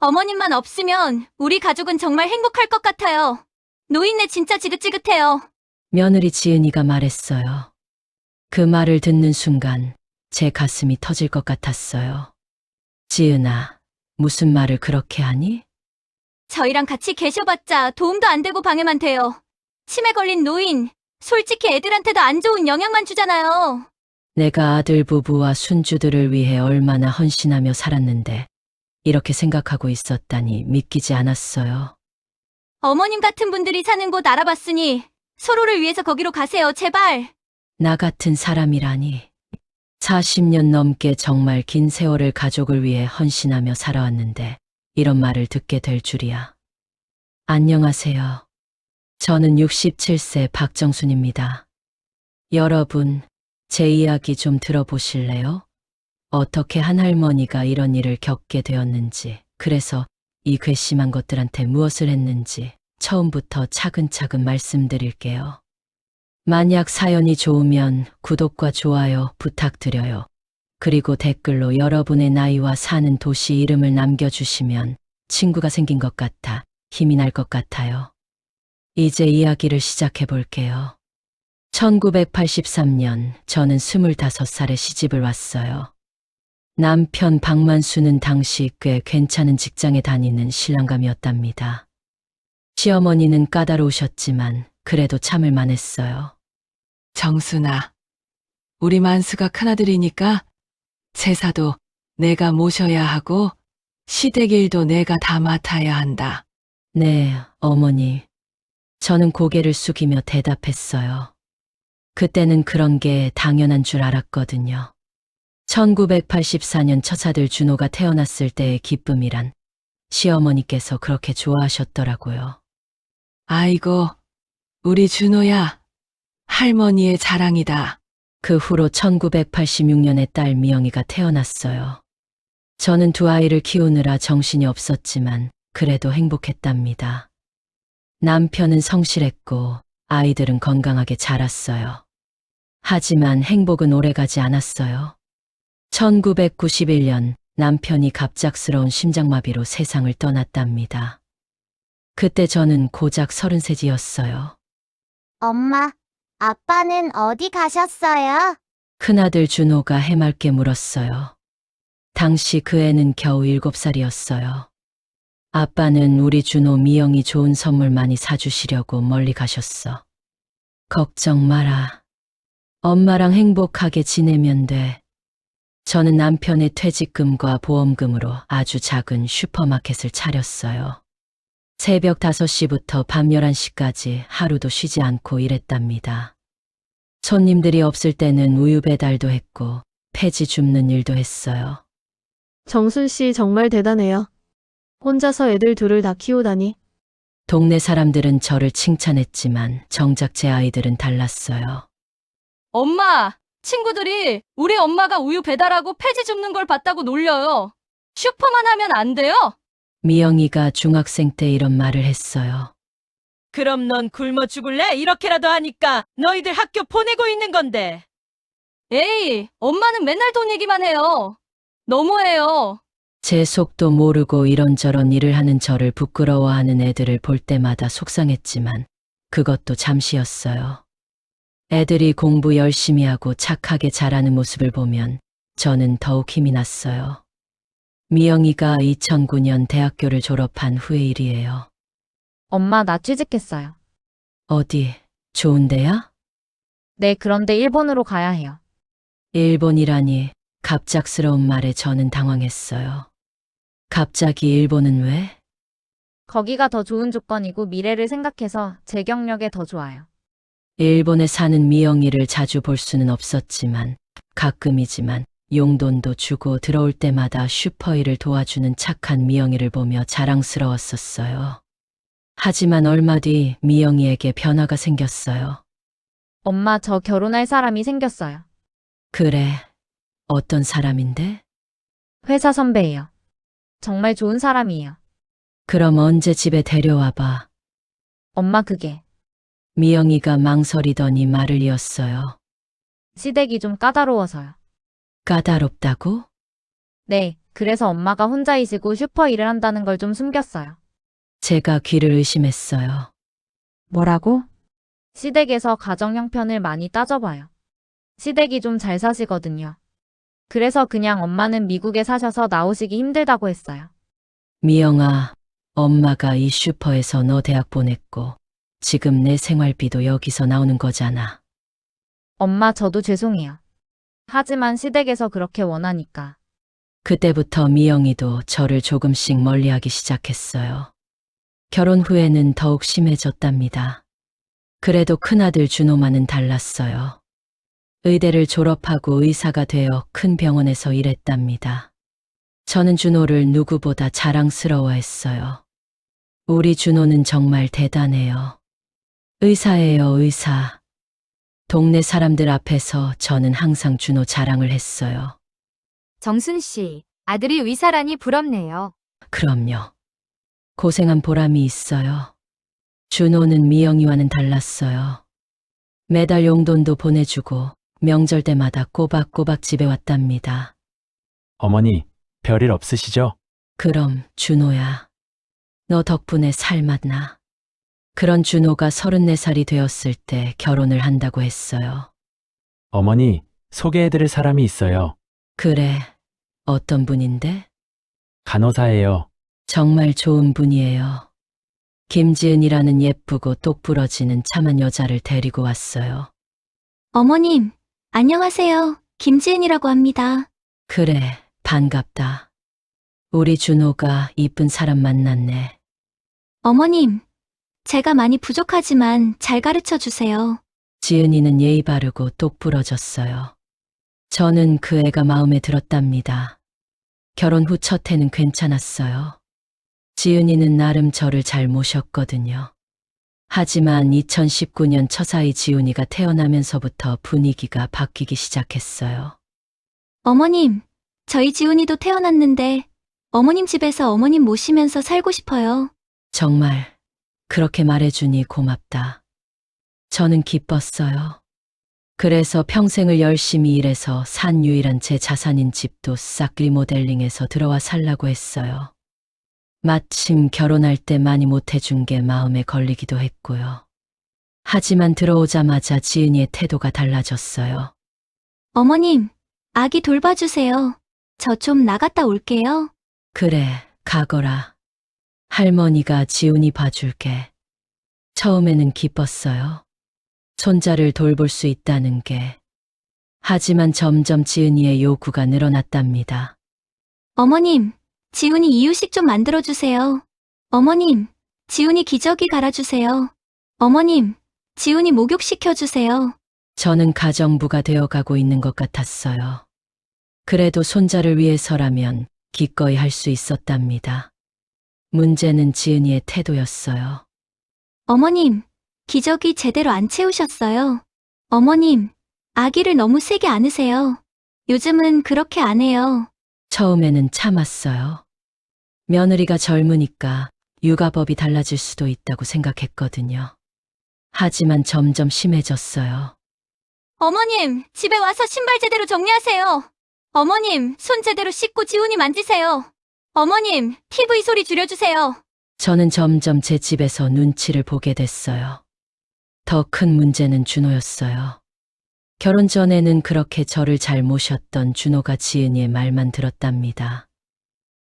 어머님만 없으면 우리 가족은 정말 행복할 것 같아요. 노인네 진짜 지긋지긋해요. 며느리 지은이가 말했어요. 그 말을 듣는 순간 제 가슴이 터질 것 같았어요. 지은아, 무슨 말을 그렇게 하니? 저희랑 같이 계셔봤자 도움도 안 되고 방해만 돼요. 치매 걸린 노인, 솔직히 애들한테도 안 좋은 영향만 주잖아요. 내가 아들 부부와 손주들을 위해 얼마나 헌신하며 살았는데 이렇게 생각하고 있었다니 믿기지 않았어요. 어머님 같은 분들이 사는 곳 알아봤으니 서로를 위해서 거기로 가세요, 제발. 나 같은 사람이라니. 40년 넘게 정말 긴 세월을 가족을 위해 헌신하며 살아왔는데 이런 말을 듣게 될 줄이야. 안녕하세요. 저는 67세 박정순입니다. 여러분, 제 이야기 좀 들어보실래요? 어떻게 한 할머니가 이런 일을 겪게 되었는지, 그래서 이 괘씸한 것들한테 무엇을 했는지 처음부터 차근차근 말씀드릴게요. 만약 사연이 좋으면 구독과 좋아요 부탁드려요. 그리고 댓글로 여러분의 나이와 사는 도시 이름을 남겨주시면 친구가 생긴 것 같아 힘이 날 것 같아요. 이제 이야기를 시작해 볼게요. 1983년 저는 25살에 시집을 왔어요. 남편 박만수는 당시 꽤 괜찮은 직장에 다니는 신랑감이었답니다. 시어머니는 까다로우셨지만 그래도 참을 만했어요. 정순아, 우리 만수가 큰아들이니까 제사도 내가 모셔야 하고 시댁 일도 내가 다 맡아야 한다. 네, 어머니. 저는 고개를 숙이며 대답했어요. 그때는 그런 게 당연한 줄 알았거든요. 1984년 첫 아들 준호가 태어났을 때의 기쁨이란 시어머니께서 그렇게 좋아하셨더라고요. 아이고, 우리 준호야, 할머니의 자랑이다. 그 후로 1986년에 딸 미영이가 태어났어요. 저는 두 아이를 키우느라 정신이 없었지만 그래도 행복했답니다. 남편은 성실했고 아이들은 건강하게 자랐어요. 하지만 행복은 오래가지 않았어요. 1991년 남편이 갑작스러운 심장마비로 세상을 떠났답니다. 그때 저는 고작 33이었어요. 엄마, 아빠는 어디 가셨어요? 큰아들 준호가 해맑게 물었어요. 당시 그 애는 겨우 7살이었어요. 아빠는 우리 준호 미영이 좋은 선물 많이 사주시려고 멀리 가셨어. 걱정 마라. 엄마랑 행복하게 지내면 돼. 저는 남편의 퇴직금과 보험금으로 아주 작은 슈퍼마켓을 차렸어요. 새벽 5시부터 밤 11시까지 하루도 쉬지 않고 일했답니다. 손님들이 없을 때는 우유 배달도 했고 폐지 줍는 일도 했어요. 정순 씨 정말 대단해요. 혼자서 애들 둘을 다 키우다니. 동네 사람들은 저를 칭찬했지만 정작 제 아이들은 달랐어요. 엄마, 친구들이 우리 엄마가 우유 배달하고 폐지 줍는 걸 봤다고 놀려요. 슈퍼만 하면 안 돼요? 미영이가 중학생 때 이런 말을 했어요. 그럼 넌 굶어 죽을래? 이렇게라도 하니까 너희들 학교 보내고 있는 건데. 에이, 엄마는 맨날 돈 얘기만 해요. 너무해요. 제 속도 모르고 이런저런 일을 하는 저를 부끄러워하는 애들을 볼 때마다 속상했지만 그것도 잠시였어요. 애들이 공부 열심히 하고 착하게 자라는 모습을 보면 저는 더욱 힘이 났어요. 미영이가 2009년 대학교를 졸업한 후의 일이에요. 엄마, 나 취직했어요. 어디, 좋은 데야? 네, 그런데 일본으로 가야 해요. 일본이라니 갑작스러운 말에 저는 당황했어요. 갑자기 일본은 왜? 거기가 더 좋은 조건이고 미래를 생각해서 제 경력에 더 좋아요. 일본에 사는 미영이를 자주 볼 수는 없었지만 가끔이지만 용돈도 주고 들어올 때마다 슈퍼일을 도와주는 착한 미영이를 보며 자랑스러웠었어요. 하지만 얼마 뒤 미영이에게 변화가 생겼어요. 엄마, 저 결혼할 사람이 생겼어요. 그래, 어떤 사람인데? 회사 선배예요. 정말 좋은 사람이에요. 그럼 언제 집에 데려와봐. 엄마, 그게 미영이가 망설이더니 말을 이었어요. 시댁이 좀 까다로워서요. 까다롭다고? 네, 그래서 엄마가 혼자이시고 슈퍼 일을 한다는 걸 좀 숨겼어요. 제가 귀를 의심했어요. 뭐라고? 시댁에서 가정 형편을 많이 따져봐요. 시댁이 좀 잘 사시거든요. 그래서 그냥 엄마는 미국에 사셔서 나오시기 힘들다고 했어요. 미영아, 엄마가 이 슈퍼에서 너 대학 보냈고 지금 내 생활비도 여기서 나오는 거잖아. 엄마 저도 죄송해요. 하지만 시댁에서 그렇게 원하니까. 그때부터 미영이도 저를 조금씩 멀리하기 시작했어요. 결혼 후에는 더욱 심해졌답니다. 그래도 큰아들 준호만은 달랐어요. 의대를 졸업하고 의사가 되어 큰 병원에서 일했답니다. 저는 준호를 누구보다 자랑스러워했어요. 우리 준호는 정말 대단해요. 의사예요, 의사. 동네 사람들 앞에서 저는 항상 준호 자랑을 했어요. 정순 씨, 아들이 의사라니 부럽네요. 그럼요. 고생한 보람이 있어요. 준호는 미영이와는 달랐어요. 매달 용돈도 보내주고 명절 때마다 꼬박꼬박 집에 왔답니다. 어머니, 별일 없으시죠? 그럼 준호야, 너 덕분에 살맛나. 그런 준호가 34살이 되었을 때 결혼을 한다고 했어요. 어머니, 소개해드릴 사람이 있어요. 그래, 어떤 분인데? 간호사예요. 정말 좋은 분이에요. 김지은이라는 예쁘고 똑부러지는 참한 여자를 데리고 왔어요. 어머님, 안녕하세요. 김지은이라고 합니다. 그래, 반갑다. 우리 준호가 이쁜 사람 만났네. 어머님, 제가 많이 부족하지만 잘 가르쳐 주세요. 지은이는 예의 바르고 똑부러졌어요. 저는 그 애가 마음에 들었답니다. 결혼 후 첫 해는 괜찮았어요. 지은이는 나름 저를 잘 모셨거든요. 하지만 2019년 처사이 지훈이가 태어나면서부터 분위기가 바뀌기 시작했어요. 어머님, 저희 지훈이도 태어났는데 어머님 집에서 어머님 모시면서 살고 싶어요. 정말 그렇게 말해주니 고맙다. 저는 기뻤어요. 그래서 평생을 열심히 일해서 산 유일한 제 자산인 집도 싹 리모델링해서 들어와 살라고 했어요. 마침 결혼할 때 많이 못해준 게 마음에 걸리기도 했고요. 하지만 들어오자마자 지은이의 태도가 달라졌어요. 어머님, 아기 돌봐주세요. 저 좀 나갔다 올게요. 그래, 가거라. 할머니가 지훈이 봐줄게. 처음에는 기뻤어요. 손자를 돌볼 수 있다는 게. 하지만 점점 지은이의 요구가 늘어났답니다. 어머님, 지훈이 이유식 좀 만들어주세요. 어머님, 지훈이 기저귀 갈아주세요. 어머님, 지훈이 목욕시켜주세요. 저는 가정부가 되어가고 있는 것 같았어요. 그래도 손자를 위해서라면 기꺼이 할 수 있었답니다. 문제는 지은이의 태도였어요. 어머님, 기저귀 제대로 안 채우셨어요. 어머님, 아기를 너무 세게 안으세요. 요즘은 그렇게 안 해요. 처음에는 참았어요. 며느리가 젊으니까 육아법이 달라질 수도 있다고 생각했거든요. 하지만 점점 심해졌어요. 어머님, 집에 와서 신발 제대로 정리하세요. 어머님, 손 제대로 씻고 지훈이 만지세요. 어머님, TV 소리 줄여주세요. 저는 점점 제 집에서 눈치를 보게 됐어요. 더 큰 문제는 준호였어요. 결혼 전에는 그렇게 저를 잘 모셨던 준호가 지은이의 말만 들었답니다.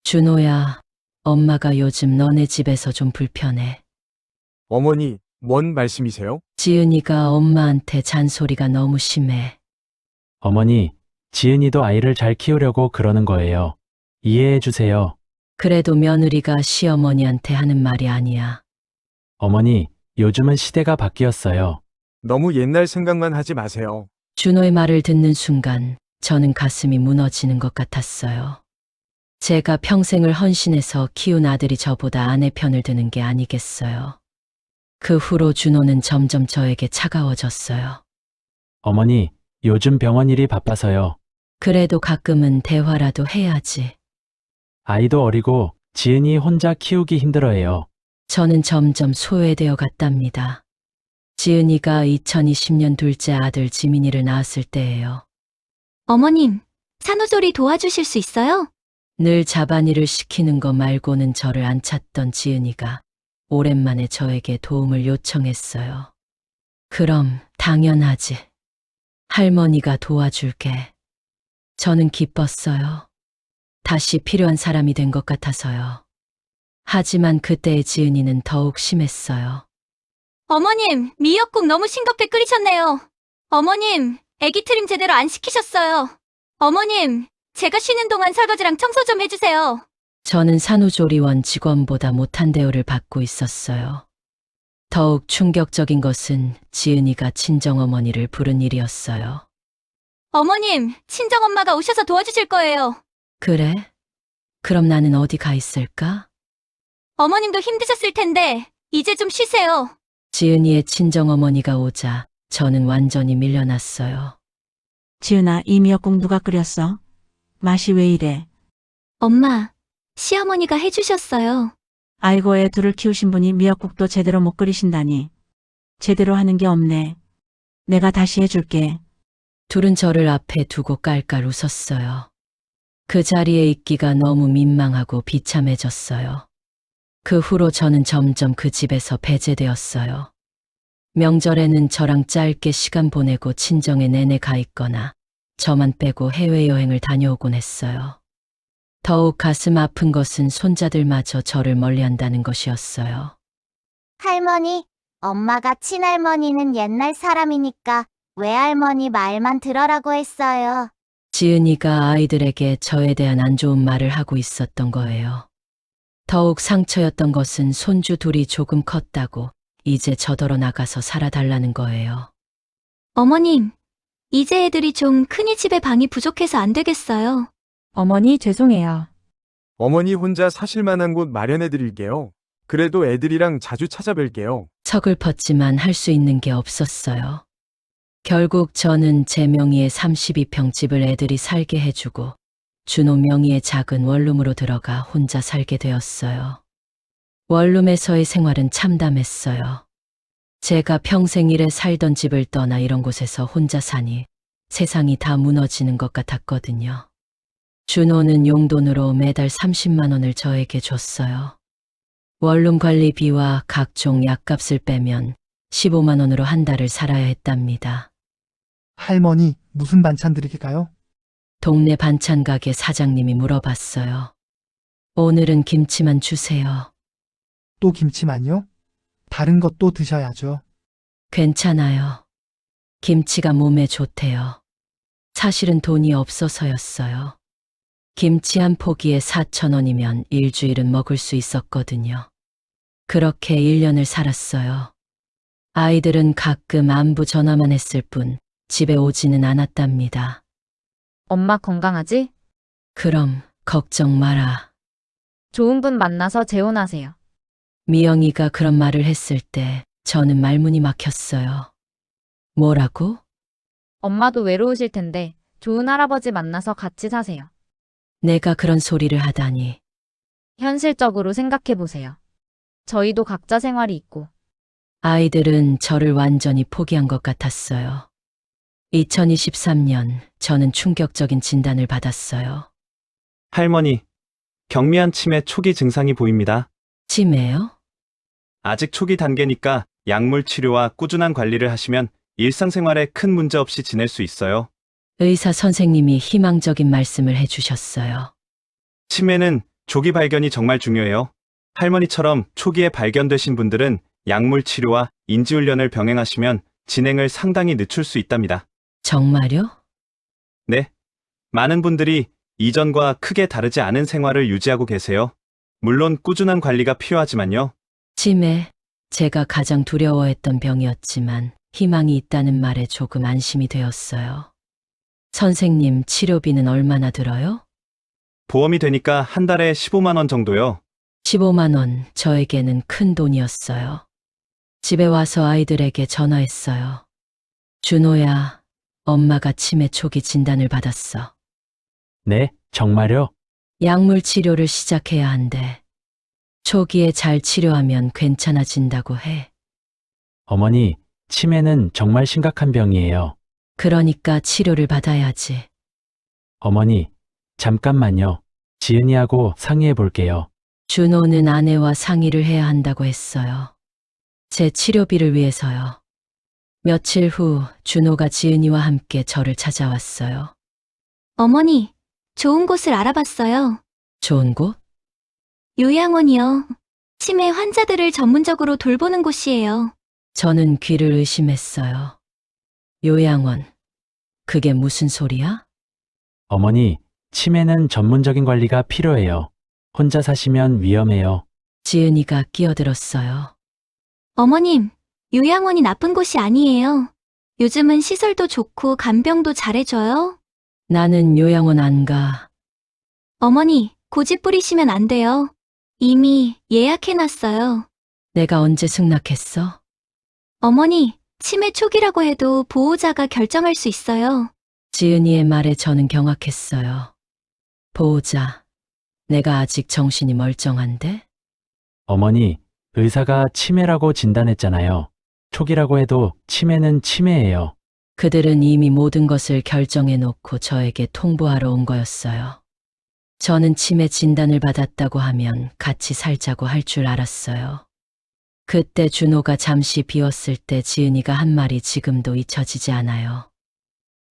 준호야, 엄마가 요즘 너네 집에서 좀 불편해. 어머니, 뭔 말씀이세요? 지은이가 엄마한테 잔소리가 너무 심해. 어머니, 지은이도 아이를 잘 키우려고 그러는 거예요. 이해해 주세요. 그래도 며느리가 시어머니한테 하는 말이 아니야. 어머니, 요즘은 시대가 바뀌었어요. 너무 옛날 생각만 하지 마세요. 준호의 말을 듣는 순간 저는 가슴이 무너지는 것 같았어요. 제가 평생을 헌신해서 키운 아들이 저보다 아내 편을 드는 게 아니겠어요. 그 후로 준호는 점점 저에게 차가워졌어요. 어머니, 요즘 병원 일이 바빠서요. 그래도 가끔은 대화라도 해야지. 아이도 어리고 지은이 혼자 키우기 힘들어해요. 저는 점점 소외되어 갔답니다. 지은이가 2020년 둘째 아들 지민이를 낳았을 때예요. 어머님, 산후조리 도와주실 수 있어요? 늘 잡안일을 시키는 거 말고는 저를 안 찾던 지은이가 오랜만에 저에게 도움을 요청했어요. 그럼 당연하지. 할머니가 도와줄게. 저는 기뻤어요. 다시 필요한 사람이 된 것 같아서요. 하지만 그때의 지은이는 더욱 심했어요. 어머님, 미역국 너무 싱겁게 끓이셨네요. 어머님, 애기 트림 제대로 안 시키셨어요. 어머님, 제가 쉬는 동안 설거지랑 청소 좀 해주세요. 저는 산후조리원 직원보다 못한 대우를 받고 있었어요. 더욱 충격적인 것은 지은이가 친정어머니를 부른 일이었어요. 어머님, 친정엄마가 오셔서 도와주실 거예요. 그래? 그럼 나는 어디 가 있을까? 어머님도 힘드셨을 텐데, 이제 좀 쉬세요. 지은이의 친정어머니가 오자 저는 완전히 밀려났어요. 지은아, 이 미역국 누가 끓였어? 맛이 왜 이래? 엄마, 시어머니가 해주셨어요. 아이고, 애 둘을 키우신 분이 미역국도 제대로 못 끓이신다니. 제대로 하는 게 없네. 내가 다시 해줄게. 둘은 저를 앞에 두고 깔깔 웃었어요. 그 자리에 있기가 너무 민망하고 비참해졌어요. 그 후로 저는 점점 그 집에서 배제되었어요. 명절에는 저랑 짧게 시간 보내고 친정에 내내 가 있거나 저만 빼고 해외여행을 다녀오곤 했어요. 더욱 가슴 아픈 것은 손자들마저 저를 멀리한다는 것이었어요. 할머니, 엄마가 친할머니는 옛날 사람이니까 외할머니 말만 들어라고 했어요. 지은이가 아이들에게 저에 대한 안 좋은 말을 하고 있었던 거예요. 더욱 상처였던 것은 손주 둘이 조금 컸다고 이제 저더러 나가서 살아달라는 거예요. 어머님, 이제 애들이 좀 크니 집에 방이 부족해서 안 되겠어요. 어머니, 죄송해요. 어머니 혼자 사실 만한 곳 마련해 드릴게요. 그래도 애들이랑 자주 찾아뵐게요. 서글펐지만 할 수 있는 게 없었어요. 결국 저는 제 명의의 32평 집을 애들이 살게 해주고 준호 명의의 작은 원룸으로 들어가 혼자 살게 되었어요. 원룸에서의 생활은 참담했어요. 제가 평생 일에 살던 집을 떠나 이런 곳에서 혼자 사니 세상이 다 무너지는 것 같았거든요. 준호는 용돈으로 매달 30만 원을 저에게 줬어요. 원룸 관리비와 각종 약값을 빼면 15만 원으로 한 달을 살아야 했답니다. 할머니, 무슨 반찬 드릴까요? 동네 반찬 가게 사장님이 물어봤어요. 오늘은 김치만 주세요. 또 김치만요? 다른 것도 드셔야죠. 괜찮아요. 김치가 몸에 좋대요. 사실은 돈이 없어서였어요. 김치 한 포기에 4,000원이면 일주일은 먹을 수 있었거든요. 그렇게 1년을 살았어요. 아이들은 가끔 안부 전화만 했을 뿐 집에 오지는 않았답니다. 엄마 건강하지? 그럼 걱정 마라. 좋은 분 만나서 재혼하세요. 미영이가 그런 말을 했을 때 저는 말문이 막혔어요. 뭐라고? 엄마도 외로우실 텐데 좋은 할아버지 만나서 같이 사세요. 내가 그런 소리를 하다니. 현실적으로 생각해 보세요. 저희도 각자 생활이 있고. 아이들은 저를 완전히 포기한 것 같았어요. 2023년 저는 충격적인 진단을 받았어요. 할머니, 경미한 치매 초기 증상이 보입니다. 치매요? 아직 초기 단계니까 약물 치료와 꾸준한 관리를 하시면 일상생활에 큰 문제 없이 지낼 수 있어요. 의사 선생님이 희망적인 말씀을 해주셨어요. 치매는 조기 발견이 정말 중요해요. 할머니처럼 초기에 발견되신 분들은 약물 치료와 인지훈련을 병행하시면 진행을 상당히 늦출 수 있답니다. 정말요? 네. 많은 분들이 이전과 크게 다르지 않은 생활을 유지하고 계세요. 물론 꾸준한 관리가 필요하지만요. 치매, 제가 가장 두려워했던 병이었지만 희망이 있다는 말에 조금 안심이 되었어요. 선생님, 치료비는 얼마나 들어요? 보험이 되니까 한 달에 15만 원 정도요. 15만 원, 저에게는 큰 돈이었어요. 집에 와서 아이들에게 전화했어요. 준호야, 엄마가 치매 초기 진단을 받았어. 네, 정말요? 약물 치료를 시작해야 한대. 초기에 잘 치료하면 괜찮아진다고 해. 어머니, 치매는 정말 심각한 병이에요. 그러니까 치료를 받아야지. 어머니, 잠깐만요. 지은이하고 상의해 볼게요. 준호는 아내와 상의를 해야 한다고 했어요. 제 치료비를 위해서요. 며칠 후 준호가 지은이와 함께 저를 찾아왔어요. 어머니, 좋은 곳을 알아봤어요. 좋은 곳? 요양원이요. 치매 환자들을 전문적으로 돌보는 곳이에요. 저는 귀를 의심했어요. 요양원. 그게 무슨 소리야? 어머니, 치매는 전문적인 관리가 필요해요. 혼자 사시면 위험해요. 지은이가 끼어들었어요. 어머님, 요양원이 나쁜 곳이 아니에요. 요즘은 시설도 좋고 간병도 잘해줘요. 나는 요양원 안 가. 어머니, 고집 부리시면 안 돼요. 이미 예약해놨어요. 내가 언제 승낙했어? 어머니, 치매 초기라고 해도 보호자가 결정할 수 있어요. 지은이의 말에 저는 경악했어요. 보호자. 내가 아직 정신이 멀쩡한데? 어머니, 의사가 치매라고 진단했잖아요. 초기라고 해도 치매는 치매예요. 그들은 이미 모든 것을 결정해 놓고 저에게 통보하러 온 거였어요. 저는 치매 진단을 받았다고 하면 같이 살자고 할 줄 알았어요. 그때 준호가 잠시 비웠을 때 지은이가 한 말이 지금도 잊혀지지 않아요.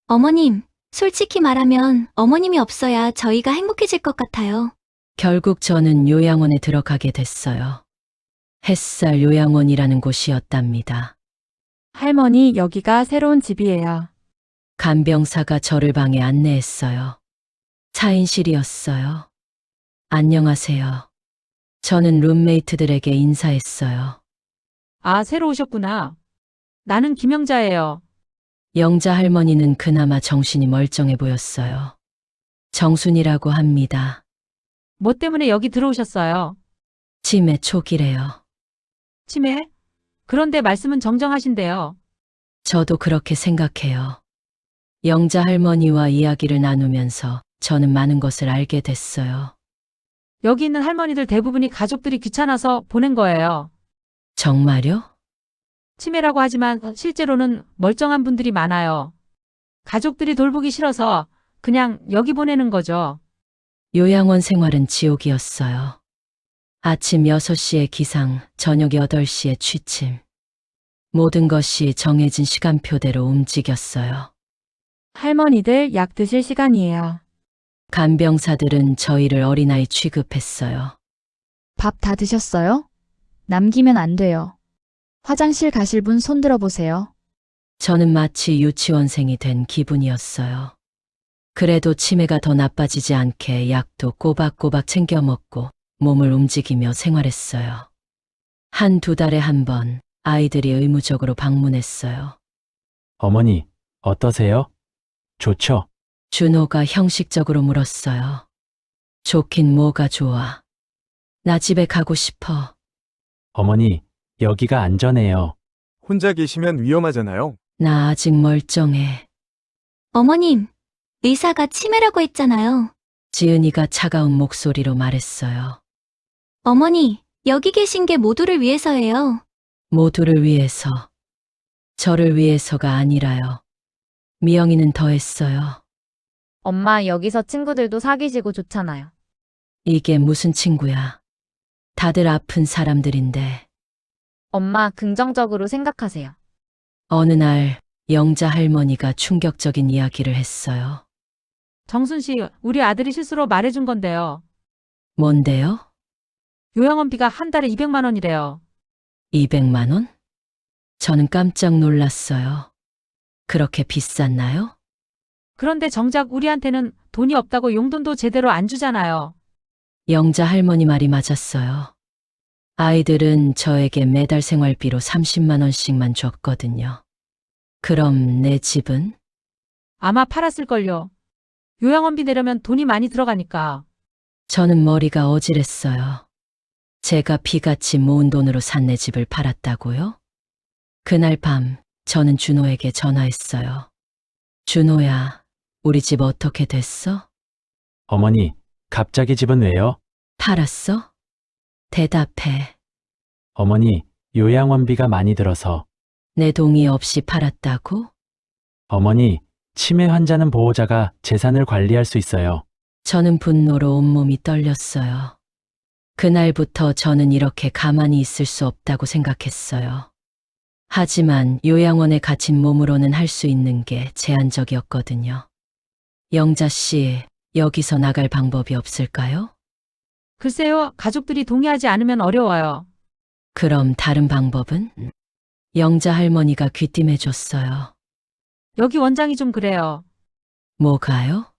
어머님, 솔직히 말하면 어머님이 없어야 저희가 행복해질 것 같아요. 결국 저는 요양원에 들어가게 됐어요. 햇살 요양원이라는 곳이었답니다. 할머니, 여기가 새로운 집이에요. 간병사가 저를 방에 안내했어요. 차인실이었어요. 안녕하세요. 저는 룸메이트들에게 인사했어요. 아, 새로 오셨구나. 나는 김영자예요. 영자 할머니는 그나마 정신이 멀쩡해 보였어요. 정순이라고 합니다. 뭐 때문에 여기 들어오셨어요? 치매 초기래요. 치매? 그런데 말씀은 정정하신데요. 저도 그렇게 생각해요. 영자 할머니와 이야기를 나누면서 저는 많은 것을 알게 됐어요. 여기 있는 할머니들 대부분이 가족들이 귀찮아서 보낸 거예요. 정말요? 치매라고 하지만 실제로는 멀쩡한 분들이 많아요. 가족들이 돌보기 싫어서 그냥 여기 보내는 거죠. 요양원 생활은 지옥이었어요. 아침 6시에 기상, 저녁 8시에 취침. 모든 것이 정해진 시간표대로 움직였어요. 할머니들 약 드실 시간이에요. 간병사들은 저희를 어린아이 취급했어요. 밥 다 드셨어요? 남기면 안 돼요. 화장실 가실 분 손 들어보세요. 저는 마치 유치원생이 된 기분이었어요. 그래도 치매가 더 나빠지지 않게 약도 꼬박꼬박 챙겨 먹고 몸을 움직이며 생활했어요. 1-2달에 한 번 아이들이 의무적으로 방문했어요. 어머니, 어떠세요? 좋죠? 준호가 형식적으로 물었어요. 좋긴 뭐가 좋아. 나 집에 가고 싶어. 어머니, 여기가 안전해요. 혼자 계시면 위험하잖아요. 나 아직 멀쩡해. 어머님, 의사가 치매라고 했잖아요. 지은이가 차가운 목소리로 말했어요. 어머니, 여기 계신 게 모두를 위해서예요. 모두를 위해서. 저를 위해서가 아니라요. 미영이는 더했어요. 엄마, 여기서 친구들도 사귀시고 좋잖아요. 이게 무슨 친구야. 다들 아픈 사람들인데. 엄마, 긍정적으로 생각하세요. 어느 날 영자 할머니가 충격적인 이야기를 했어요. 정순 씨, 우리 아들이 실수로 말해준 건데요. 뭔데요? 요양원비가 한 달에 200만 원이래요. 200만 원? 저는 깜짝 놀랐어요. 그렇게 비쌌나요? 그런데 정작 우리한테는 돈이 없다고 용돈도 제대로 안 주잖아요. 영자 할머니 말이 맞았어요. 아이들은 저에게 매달 생활비로 30만 원씩만 줬거든요. 그럼 내 집은? 아마 팔았을걸요. 요양원비 내려면 돈이 많이 들어가니까. 저는 머리가 어질했어요. 제가 피같이 모은 돈으로 산 내 집을 팔았다고요? 그날 밤 저는 준호에게 전화했어요. 준호야, 우리 집 어떻게 됐어? 어머니, 갑자기 집은 왜요? 팔았어? 대답해. 어머니, 요양원비가 많이 들어서. 내 동의 없이 팔았다고? 어머니, 치매 환자는 보호자가 재산을 관리할 수 있어요. 저는 분노로 온몸이 떨렸어요. 그날부터 저는 이렇게 가만히 있을 수 없다고 생각했어요. 하지만 요양원에 갇힌 몸으로는 할 수 있는 게 제한적이었거든요. 영자 씨, 여기서 나갈 방법이 없을까요? 글쎄요, 가족들이 동의하지 않으면 어려워요. 그럼 다른 방법은? 영자 할머니가 귀띔해줬어요. 여기 원장이 좀 그래요. 뭐가요?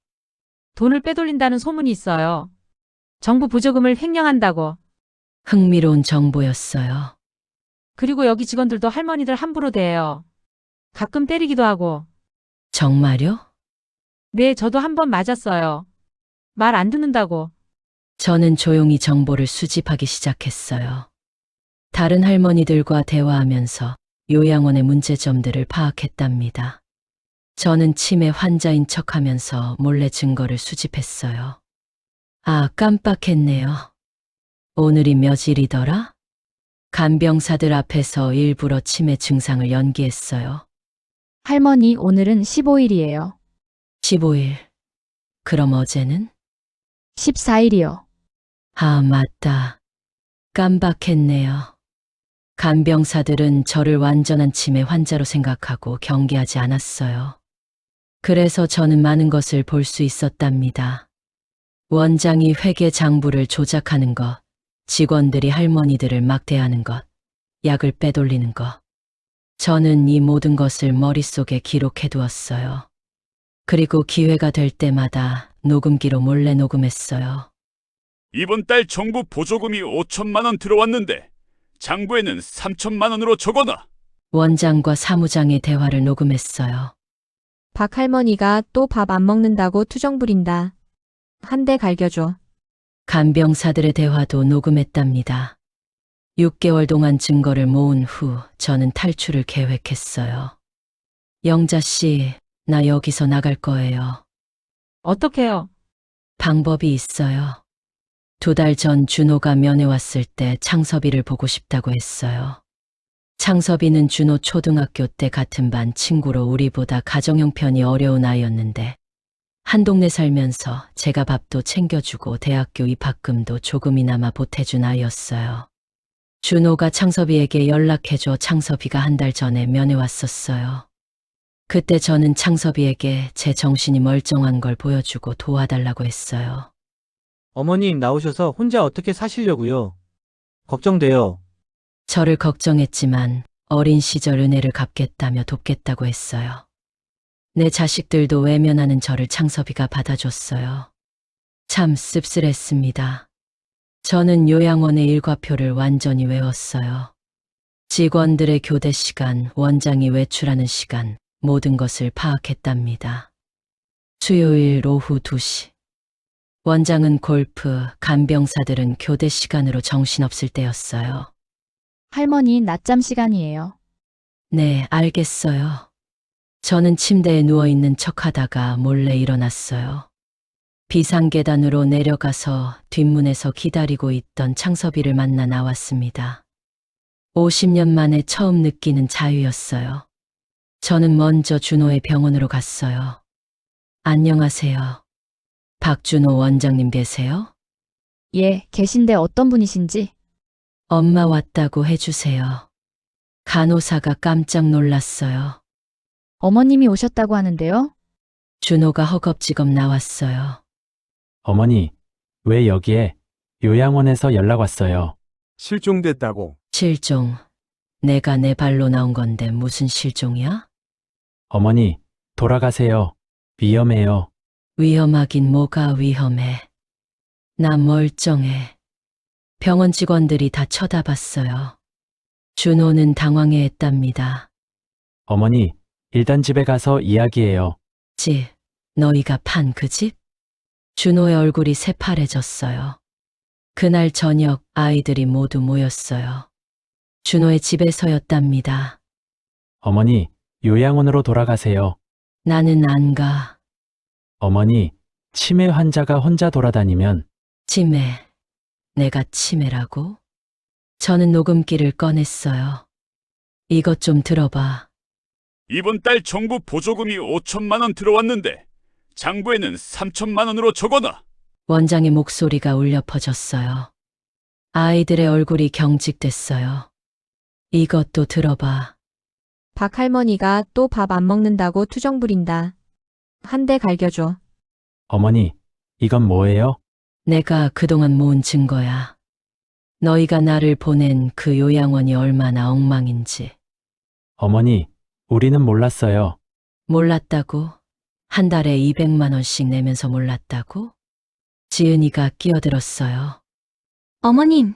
돈을 빼돌린다는 소문이 있어요. 정부 보조금을 횡령한다고. 흥미로운 정보였어요. 그리고 여기 직원들도 할머니들 함부로 대해요. 가끔 때리기도 하고. 정말요? 네, 저도 한 번 맞았어요. 말 안 듣는다고. 저는 조용히 정보를 수집하기 시작했어요. 다른 할머니들과 대화하면서 요양원의 문제점들을 파악했답니다. 저는 치매 환자인 척하면서 몰래 증거를 수집했어요. 아, 깜빡했네요. 오늘이 며칠이더라? 간병사들 앞에서 일부러 치매 증상을 연기했어요. 할머니, 오늘은 15일이에요. 15일. 그럼 어제는? 14일이요. 아, 맞다. 깜빡했네요. 간병사들은 저를 완전한 치매 환자로 생각하고 경계하지 않았어요. 그래서 저는 많은 것을 볼 수 있었답니다. 원장이 회계 장부를 조작하는 것, 직원들이 할머니들을 막대하는 것, 약을 빼돌리는 것. 저는 이 모든 것을 머릿속에 기록해 두었어요. 그리고 기회가 될 때마다 녹음기로 몰래 녹음했어요. 이번 달 정부 보조금이 5천만 원 들어왔는데 장부에는 3천만 원으로 적어놔. 원장과 사무장의 대화를 녹음했어요. 박 할머니가 또 밥 안 먹는다고 투정 부린다. 한 대 갈겨줘. 간병사들의 대화도 녹음했답니다. 6개월 동안 증거를 모은 후 저는 탈출을 계획했어요. 영자 씨, 나 여기서 나갈 거예요. 어떡해요? 방법이 있어요. 2달 전 준호가 면회 왔을 때 창섭이를 보고 싶다고 했어요. 창섭이는 준호 초등학교 때 같은 반 친구로 우리보다 가정 형편이 어려운 아이였는데 한 동네 살면서 제가 밥도 챙겨주고 대학교 입학금도 조금이나마 보태준 아이였어요. 준호가 창섭이에게 연락해줘 창섭이가 한 달 전에 면회 왔었어요. 그때 저는 창섭이에게 제 정신이 멀쩡한 걸 보여주고 도와달라고 했어요. 어머님 나오셔서 혼자 어떻게 사시려고요? 걱정돼요. 저를 걱정했지만 어린 시절 은혜를 갚겠다며 돕겠다고 했어요. 내 자식들도 외면하는 저를 창섭이가 받아줬어요. 참 씁쓸했습니다. 저는 요양원의 일과표를 완전히 외웠어요. 직원들의 교대 시간, 원장이 외출하는 시간, 모든 것을 파악했답니다. 수요일 오후 2시. 원장은 골프, 간병사들은 교대 시간으로 정신없을 때였어요. 할머니, 낮잠 시간이에요. 네, 알겠어요. 저는 침대에 누워있는 척하다가 몰래 일어났어요. 비상계단으로 내려가서 뒷문에서 기다리고 있던 창섭이를 만나 나왔습니다. 50년 만에 처음 느끼는 자유였어요. 저는 먼저 준호의 병원으로 갔어요. 안녕하세요. 박준호 원장님 계세요? 예, 계신데 어떤 분이신지. 엄마 왔다고 해주세요. 간호사가 깜짝 놀랐어요. 어머님이 오셨다고 하는데요? 준호가 허겁지겁 나왔어요. 어머니, 왜 여기에? 요양원에서 연락 왔어요. 실종됐다고. 실종. 내가 내 발로 나온 건데 무슨 실종이야? 어머니, 돌아가세요. 위험해요. 위험하긴 뭐가 위험해. 나 멀쩡해. 병원 직원들이 다 쳐다봤어요. 준호는 당황해했답니다. 어머니, 일단 집에 가서 이야기해요. 집, 너희가 판 그 집? 준호의 얼굴이 새파래졌어요. 그날 저녁 아이들이 모두 모였어요. 준호의 집에서였답니다. 어머니, 요양원으로 돌아가세요. 나는 안 가. 어머니, 치매 환자가 혼자 돌아다니면 치매. 내가 치매라고? 저는 녹음기를 꺼냈어요. 이것 좀 들어봐. 이번 달 정부 보조금이 5천만 원 들어왔는데 장부에는 3천만 원으로 적어놔. 원장의 목소리가 울려 퍼졌어요. 아이들의 얼굴이 경직됐어요. 이것도 들어봐. 박 할머니가 또 밥 안 먹는다고 투정 부린다. 한 대 갈겨줘. 어머니, 이건 뭐예요? 내가 그동안 모은 증거야. 너희가 나를 보낸 그 요양원이 얼마나 엉망인지. 어머니, 우리는 몰랐어요. 몰랐다고? 한 달에 200만 원씩 내면서 몰랐다고? 지은이가 끼어들었어요. 어머님,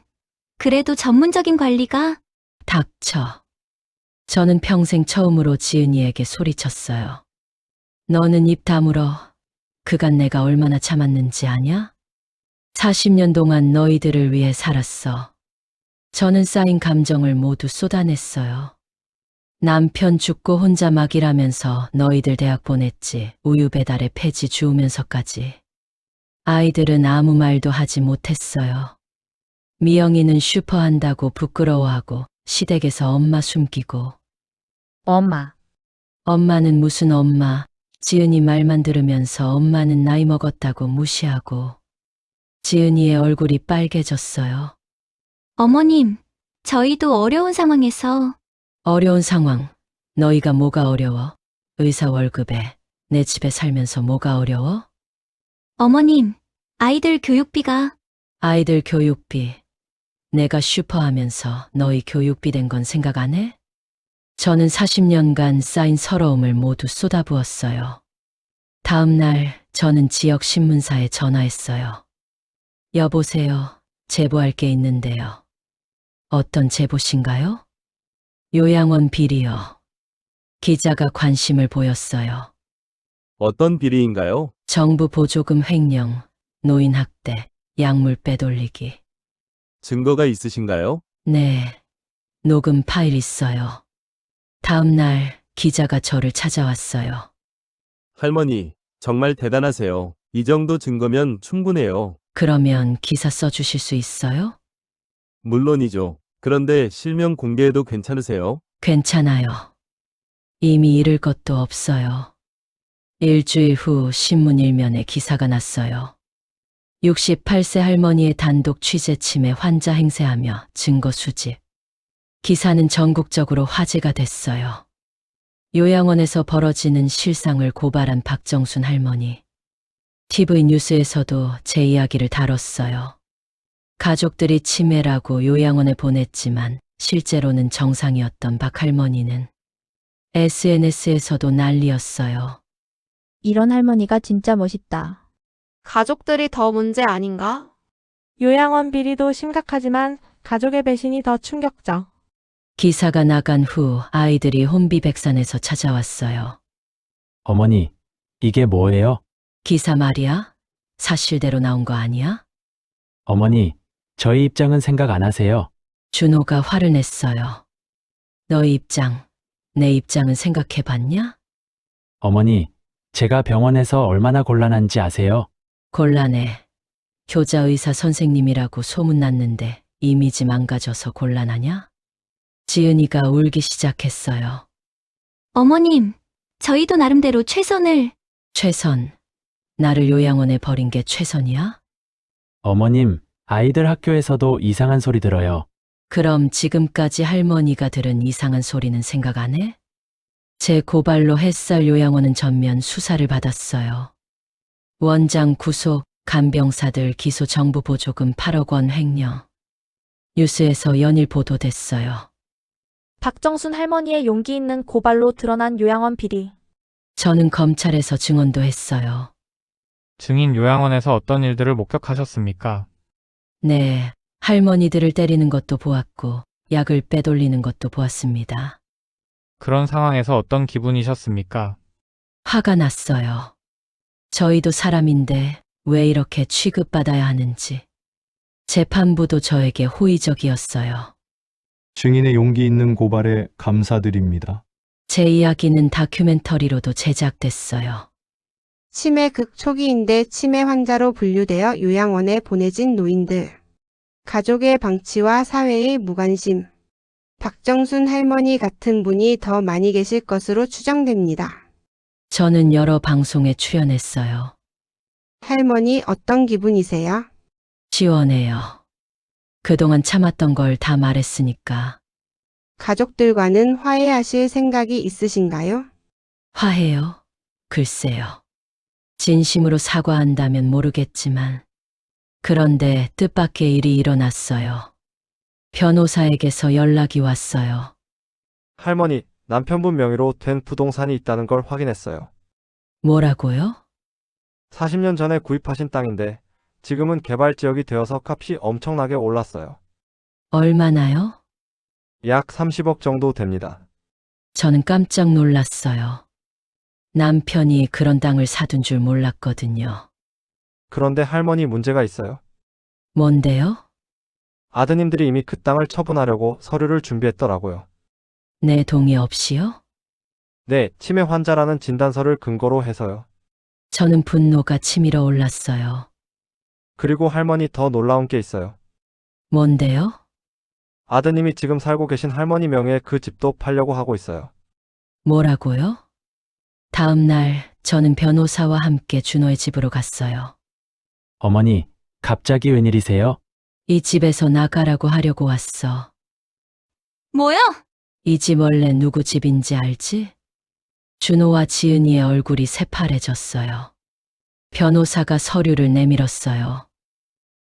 그래도 전문적인 관리가 닥쳐. 저는 평생 처음으로 지은이에게 소리쳤어요. 너는 입 다물어. 그간 내가 얼마나 참았는지 아냐? 40년 동안 너희들을 위해 살았어. 저는 쌓인 감정을 모두 쏟아냈어요. 남편 죽고 혼자 막 일하면서 너희들 대학 보냈지. 우유 배달에 폐지 주우면서까지. 아이들은 아무 말도 하지 못했어요. 미영이는 슈퍼 한다고 부끄러워하고 시댁에서 엄마 숨기고. 엄마. 엄마는 무슨 엄마. 지은이 말만 들으면서 엄마는 나이 먹었다고 무시하고. 지은이의 얼굴이 빨개졌어요. 어머님, 저희도 어려운 상황에서 어려운 상황. 너희가 뭐가 어려워? 의사 월급에 내 집에 살면서 뭐가 어려워? 어머님, 아이들 교육비가 아이들 교육비. 내가 슈퍼하면서 너희 교육비 된 건 생각 안 해? 저는 40년간 쌓인 서러움을 모두 쏟아부었어요. 다음 날 저는 지역 신문사에 전화했어요. 여보세요. 제보할 게 있는데요. 어떤 제보신가요? 요양원 비리요. 기자가 관심을 보였어요. 어떤 비리인가요? 정부 보조금 횡령, 노인 학대, 약물 빼돌리기. 증거가 있으신가요? 네, 녹음 파일 있어요. 다음 날 기자가 저를 찾아왔어요. 할머니, 정말 대단하세요. 이 정도 증거면 충분해요. 그러면 기사 써주실 수 있어요? 물론이죠. 그런데 실명 공개해도 괜찮으세요? 괜찮아요. 이미 잃을 것도 없어요. 일주일 후 신문 일면에 기사가 났어요. 68세 할머니의 단독 취재 침해 환자 행세하며 증거 수집. 기사는 전국적으로 화제가 됐어요. 요양원에서 벌어지는 실상을 고발한 박정순 할머니. TV 뉴스에서도 제 이야기를 다뤘어요. 가족들이 치매라고 요양원에 보냈지만 실제로는 정상이었던 박 할머니는 SNS에서도 난리였어요. 이런 할머니가 진짜 멋있다. 가족들이 더 문제 아닌가? 요양원 비리도 심각하지만 가족의 배신이 더 충격적. 기사가 나간 후 아이들이 혼비백산에서 찾아왔어요. 어머니, 이게 뭐예요? 기사 말이야? 사실대로 나온 거 아니야? 어머니, 저희 입장은 생각 안 하세요. 준호가 화를 냈어요. 너희 입장, 내 입장은 생각해 봤냐? 어머니, 제가 병원에서 얼마나 곤란한지 아세요? 곤란해. 교자 의사 선생님이라고 소문났는데 이미지 망가져서 곤란하냐? 지은이가 울기 시작했어요. 어머님, 저희도 나름대로 최선을 최선. 나를 요양원에 버린 게 최선이야? 어머님, 아이들 학교에서도 이상한 소리 들어요. 그럼 지금까지 할머니가 들은 이상한 소리는 생각 안 해? 제 고발로 햇살 요양원은 전면 수사를 받았어요. 원장 구속, 간병사들 기소 정부 보조금 8억 원 횡령. 뉴스에서 연일 보도됐어요. 박정순 할머니의 용기 있는 고발로 드러난 요양원 비리. 저는 검찰에서 증언도 했어요. 증인 요양원에서 어떤 일들을 목격하셨습니까? 네, 할머니들을 때리는 것도 보았고 약을 빼돌리는 것도 보았습니다. 그런 상황에서 어떤 기분이셨습니까? 화가 났어요. 저희도 사람인데 왜 이렇게 취급받아야 하는지. 재판부도 저에게 호의적이었어요. 증인의 용기 있는 고발에 감사드립니다. 제 이야기는 다큐멘터리로도 제작됐어요. 치매 극초기인데 치매 환자로 분류되어 요양원에 보내진 노인들. 가족의 방치와 사회의 무관심. 박정순 할머니 같은 분이 더 많이 계실 것으로 추정됩니다. 저는 여러 방송에 출연했어요. 할머니 어떤 기분이세요? 시원해요. 그동안 참았던 걸 다 말했으니까. 가족들과는 화해하실 생각이 있으신가요? 화해요? 글쎄요. 진심으로 사과한다면 모르겠지만. 그런데 뜻밖의 일이 일어났어요. 변호사에게서 연락이 왔어요. 할머니, 남편분 명의로 된 부동산이 있다는 걸 확인했어요. 뭐라고요? 40년 전에 구입하신 땅인데 지금은 개발 지역이 되어서 값이 엄청나게 올랐어요. 얼마나요? 약 30억 정도 됩니다. 저는 깜짝 놀랐어요. 남편이 그런 땅을 사둔 줄 몰랐거든요. 그런데 할머니 문제가 있어요. 뭔데요? 아드님들이 이미 그 땅을 처분하려고 서류를 준비했더라고요. 내 동의 없이요? 네, 치매 환자라는 진단서를 근거로 해서요. 저는 분노가 치밀어 올랐어요. 그리고 할머니 더 놀라운 게 있어요. 뭔데요? 아드님이 지금 살고 계신 할머니 명의의 그 집도 팔려고 하고 있어요. 뭐라고요? 다음 날 저는 변호사와 함께 준호의 집으로 갔어요. 어머니, 갑자기 웬일이세요? 이 집에서 나가라고 하려고 왔어. 뭐야? 이 집 원래 누구 집인지 알지? 준호와 지은이의 얼굴이 새파래졌어요. 변호사가 서류를 내밀었어요.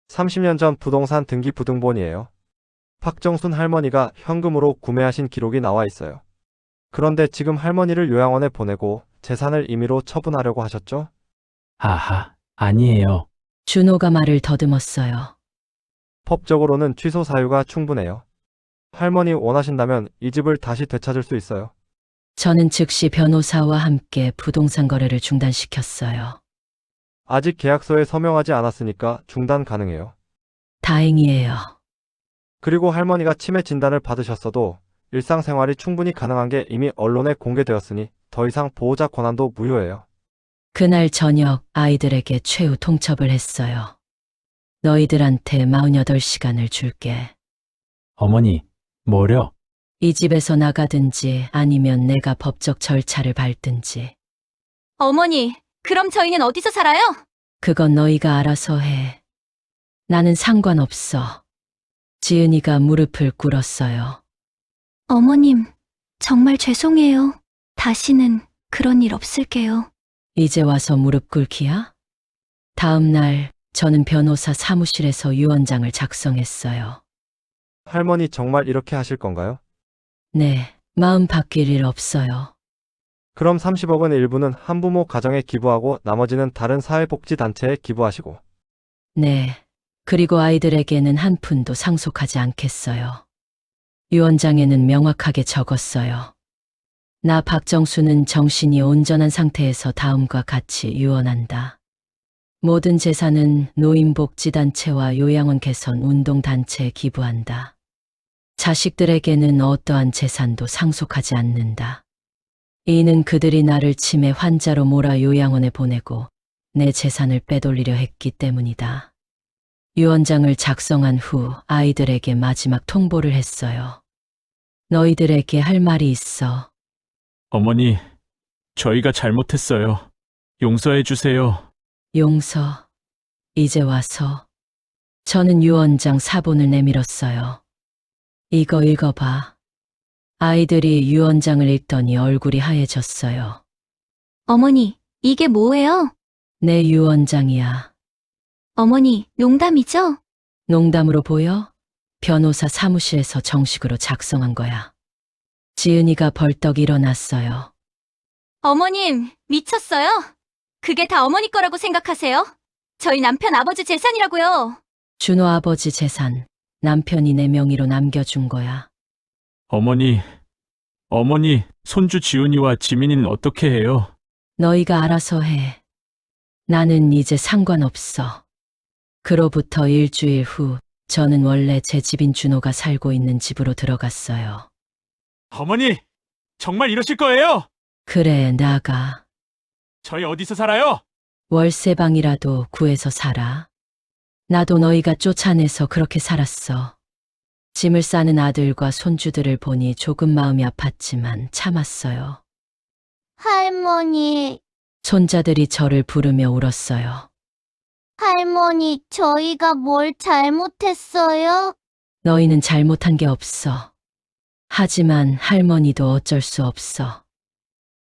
30년 전 부동산 등기 부등본이에요. 박정순 할머니가 현금으로 구매하신 기록이 나와 있어요. 그런데 지금 할머니를 요양원에 보내고 재산을 임의로 처분하려고 하셨죠? 아하, 아니에요. 준호가 말을 더듬었어요. 법적으로는 취소 사유가 충분해요. 할머니 원하신다면 이 집을 다시 되찾을 수 있어요. 저는 즉시 변호사와 함께 부동산 거래를 중단시켰어요. 아직 계약서에 서명하지 않았으니까 중단 가능해요. 다행이에요. 그리고 할머니가 치매 진단을 받으셨어도 일상생활이 충분히 가능한 게 이미 언론에 공개되었으니 더 이상 보호자 권한도 무효예요. 그날 저녁 아이들에게 최후 통첩을 했어요. 너희들한테 48시간을 줄게. 어머니, 뭐려? 이 집에서 나가든지 아니면 내가 법적 절차를 밟든지. 어머니, 그럼 저희는 어디서 살아요? 그건 너희가 알아서 해. 나는 상관없어. 지은이가 무릎을 꿇었어요. 어머님, 정말 죄송해요. 다시는 그런 일 없을게요. 이제 와서 무릎 꿇기야? 다음 날 저는 변호사 사무실에서 유언장을 작성했어요. 할머니 정말 이렇게 하실 건가요? 네, 마음 바뀔 일 없어요. 그럼 30억은 일부는 한부모 가정에 기부하고 나머지는 다른 사회복지단체에 기부하시고. 네, 그리고 아이들에게는 한 푼도 상속하지 않겠어요. 유언장에는 명확하게 적었어요. 나 박정수는 정신이 온전한 상태에서 다음과 같이 유언한다. 모든 재산은 노인복지단체와 요양원 개선 운동단체에 기부한다. 자식들에게는 어떠한 재산도 상속하지 않는다. 이는 그들이 나를 치매 환자로 몰아 요양원에 보내고 내 재산을 빼돌리려 했기 때문이다. 유언장을 작성한 후 아이들에게 마지막 통보를 했어요. 너희들에게 할 말이 있어. 어머니, 저희가 잘못했어요. 용서해 주세요. 용서. 이제 와서. 저는 유언장 사본을 내밀었어요. 이거 읽어봐. 아이들이 유언장을 읽더니 얼굴이 하얘졌어요. 어머니, 이게 뭐예요? 내 유언장이야. 어머니, 농담이죠? 농담으로 보여? 변호사 사무실에서 정식으로 작성한 거야. 지은이가 벌떡 일어났어요. 어머님, 미쳤어요? 그게 다 어머니 거라고 생각하세요? 저희 남편 아버지 재산이라고요. 준호 아버지 재산, 남편이 내 명의로 남겨준 거야. 어머니, 손주 지훈이와 지민이는 어떻게 해요? 너희가 알아서 해. 나는 이제 상관없어. 그로부터 일주일 후, 저는 원래 제 집인 준호가 살고 있는 집으로 들어갔어요. 어머니, 정말 이러실 거예요? 그래, 나가. 저희 어디서 살아요? 월세방이라도 구해서 살아. 나도 너희가 쫓아내서 그렇게 살았어. 짐을 싸는 아들과 손주들을 보니 조금 마음이 아팠지만 참았어요. 할머니, 손자들이 저를 부르며 울었어요. 할머니, 저희가 뭘 잘못했어요? 너희는 잘못한 게 없어. 하지만 할머니도 어쩔 수 없어.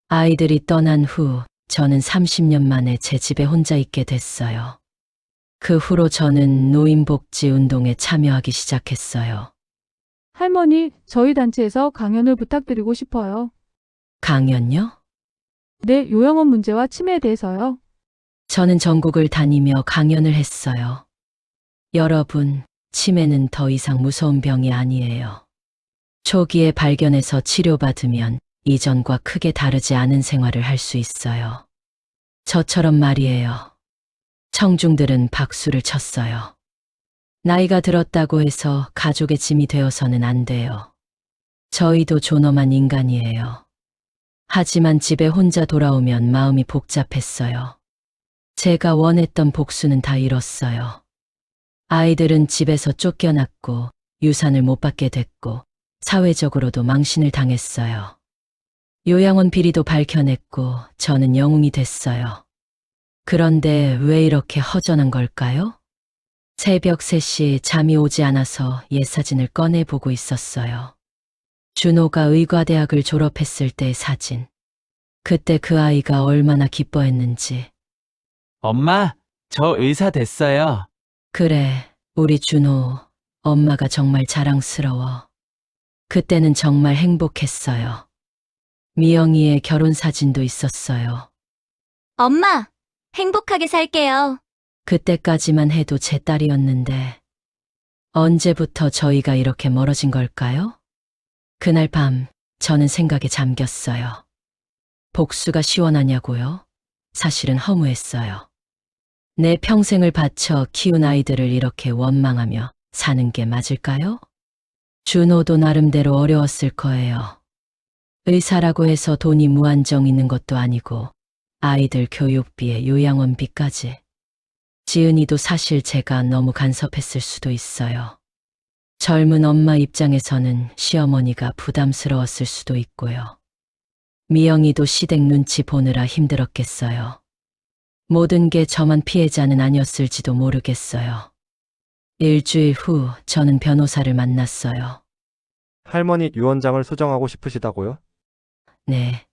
아이들이 떠난 후 저는 30년 만에 제 집에 혼자 있게 됐어요. 그 후로 저는 노인복지 운동에 참여하기 시작했어요. 할머니, 저희 단체에서 강연을 부탁드리고 싶어요. 강연요? 네, 요양원 문제와 치매에 대해서요. 저는 전국을 다니며 강연을 했어요. 여러분, 치매는 더 이상 무서운 병이 아니에요. 초기에 발견해서 치료받으면 이전과 크게 다르지 않은 생활을 할 수 있어요. 저처럼 말이에요. 청중들은 박수를 쳤어요. 나이가 들었다고 해서 가족의 짐이 되어서는 안 돼요. 저희도 존엄한 인간이에요. 하지만 집에 혼자 돌아오면 마음이 복잡했어요. 제가 원했던 복수는 다 잃었어요. 아이들은 집에서 쫓겨났고 유산을 못 받게 됐고 사회적으로도 망신을 당했어요. 요양원 비리도 밝혀냈고 저는 영웅이 됐어요. 그런데 왜 이렇게 허전한 걸까요? 새벽 3시 잠이 오지 않아서 옛사진을 꺼내보고 있었어요. 준호가 의과대학을 졸업했을 때의 사진. 그때 그 아이가 얼마나 기뻐했는지. 엄마, 저 의사 됐어요. 그래, 우리 준호, 엄마가 정말 자랑스러워. 그때는 정말 행복했어요. 미영이의 결혼 사진도 있었어요. 엄마, 행복하게 살게요. 그때까지만 해도 제 딸이었는데 언제부터 저희가 이렇게 멀어진 걸까요? 그날 밤 저는 생각에 잠겼어요. 복수가 시원하냐고요? 사실은 허무했어요. 내 평생을 바쳐 키운 아이들을 이렇게 원망하며 사는 게 맞을까요? 준호도 나름대로 어려웠을 거예요. 의사라고 해서 돈이 무한정 있는 것도 아니고 아이들 교육비에 요양원비까지. 지은이도 사실 제가 너무 간섭했을 수도 있어요. 젊은 엄마 입장에서는 시어머니가 부담스러웠을 수도 있고요. 미영이도 시댁 눈치 보느라 힘들었겠어요. 모든 게 저만 피해자는 아니었을지도 모르겠어요. 일주일 후 저는 변호사를 만났어요. 할머니 유언장을 수정하고 싶으시다고요? 네.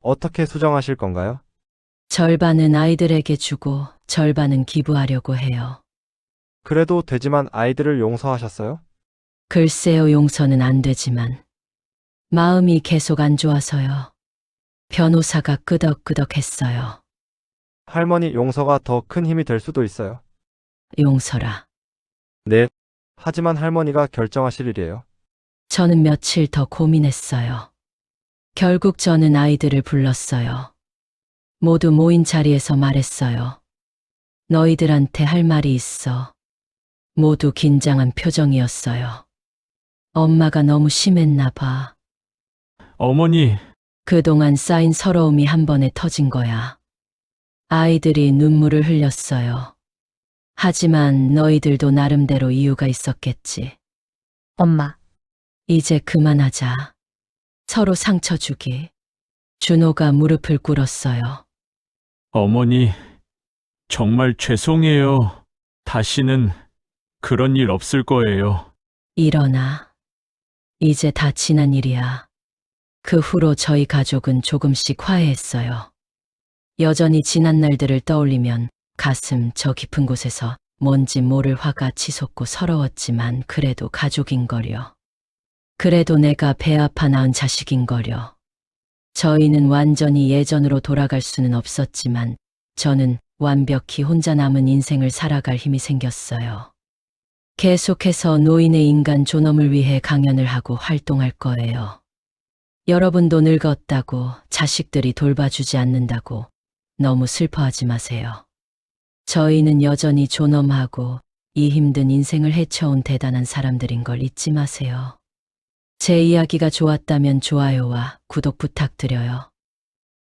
어떻게 수정하실 건가요? 절반은 아이들에게 주고 절반은 기부하려고 해요. 그래도 되지만 아이들을 용서하셨어요? 글쎄요, 용서는 안 되지만 마음이 계속 안 좋아서요. 변호사가 끄덕끄덕했어요. 할머니 용서가 더 큰 힘이 될 수도 있어요. 용서라. 네. 하지만 할머니가 결정하실 일이에요. 저는 며칠 더 고민했어요. 결국 저는 아이들을 불렀어요. 모두 모인 자리에서 말했어요. 너희들한테 할 말이 있어. 모두 긴장한 표정이었어요. 엄마가 너무 심했나 봐. 어머니, 그동안 쌓인 서러움이 한 번에 터진 거야. 아이들이 눈물을 흘렸어요. 하지만 너희들도 나름대로 이유가 있었겠지. 엄마. 이제 그만하자. 서로 상처 주기. 준호가 무릎을 꿇었어요. 어머니, 정말 죄송해요. 다시는 그런 일 없을 거예요. 일어나. 이제 다 지난 일이야. 그 후로 저희 가족은 조금씩 화해했어요. 여전히 지난 날들을 떠올리면 가슴 저 깊은 곳에서 뭔지 모를 화가 치솟고 서러웠지만 그래도 가족인거려. 그래도 내가 배 아파 낳은 자식인거려. 저희는 완전히 예전으로 돌아갈 수는 없었지만 저는 완벽히 혼자 남은 인생을 살아갈 힘이 생겼어요. 계속해서 노인의 인간 존엄을 위해 강연을 하고 활동할 거예요. 여러분도 늙었다고 자식들이 돌봐주지 않는다고 너무 슬퍼하지 마세요. 저희는 여전히 존엄하고 이 힘든 인생을 헤쳐온 대단한 사람들인 걸 잊지 마세요. 제 이야기가 좋았다면 좋아요와 구독 부탁드려요.